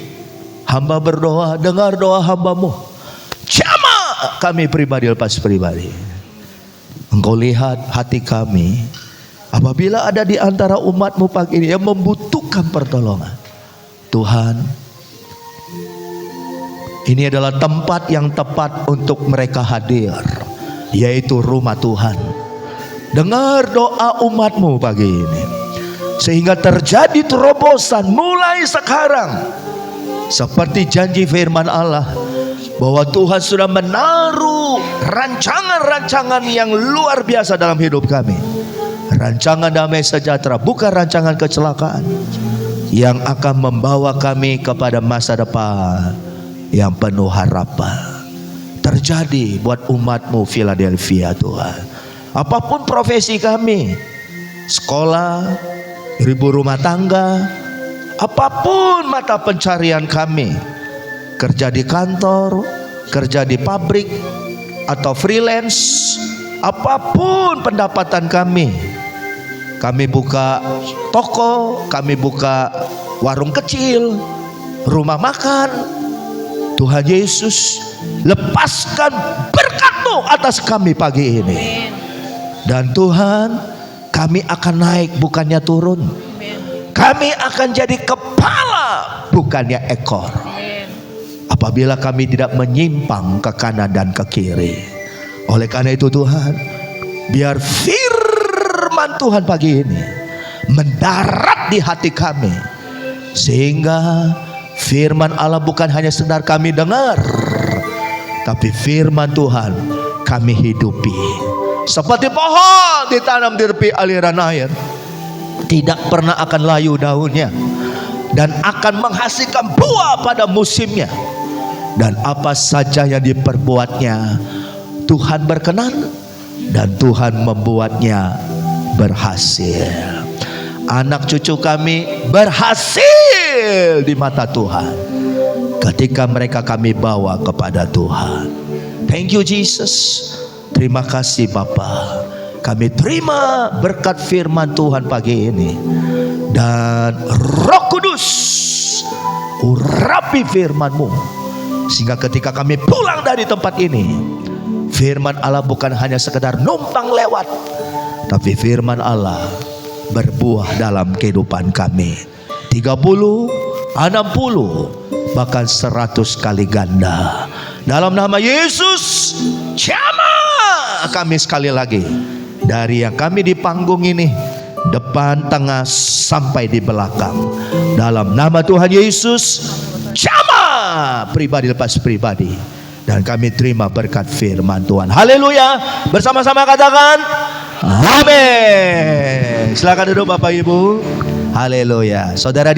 hamba berdoa, dengar doa hamba-Mu. Jamah kami pribadi lepas pribadi. Engkau lihat hati kami. Apabila ada di antara umat-Mu pagi ini yang membutuhkan pertolongan, Tuhan, ini adalah tempat yang tepat untuk mereka hadir, yaitu rumah Tuhan. Dengar doa umat-Mu pagi ini, sehingga terjadi terobosan mulai sekarang. Seperti janji firman Allah, bahwa Tuhan sudah menaruh rancangan-rancangan yang luar biasa dalam hidup kami. Rancangan damai sejahtera, bukan rancangan kecelakaan, yang akan membawa kami kepada masa depan yang penuh harapan. Terjadi buat umat-Mu Philadelphia, Tuhan. Apapun profesi kami, sekolah, ibu rumah tangga, apapun mata pencarian kami, kerja di kantor, kerja di pabrik, atau freelance, apapun pendapatan kami buka toko, kami buka warung kecil, rumah makan. Tuhan Yesus, lepaskan berkat-Mu atas kami pagi ini. Dan Tuhan, kami akan naik bukannya turun. Kami akan jadi kepala bukannya ekor. Apabila kami tidak menyimpang ke kanan dan ke kiri. Oleh karena itu Tuhan, biar firman Tuhan pagi ini mendarat di hati kami, sehingga firman Allah bukan hanya sekedar kami dengar, tapi firman Tuhan kami hidupi. Seperti pohon ditanam di tepi aliran air, tidak pernah akan layu daunnya, dan akan menghasilkan buah pada musimnya. Dan apa saja yang diperbuatnya, Tuhan berkenan, dan Tuhan membuatnya berhasil. Anak cucu kami berhasil di mata Tuhan ketika mereka kami bawa kepada Tuhan. Thank you Jesus. Terima kasih Bapa. Kami terima berkat firman Tuhan pagi ini. Dan Roh Kudus, urapi firman-Mu, sehingga ketika kami pulang dari tempat ini, firman Allah bukan hanya sekedar numpang lewat, tapi firman Allah berbuah dalam kehidupan kami. 30, 60, bahkan 100 kali ganda. Dalam nama Yesus, jamah kami sekali lagi, dari yang kami di panggung ini, depan, tengah, sampai di belakang. Dalam nama Tuhan Yesus, jamah pribadi lepas pribadi. Dan kami terima berkat firman Tuhan. Haleluya. Bersama-sama katakan amin. Silakan duduk Bapak Ibu. Haleluya. Saudara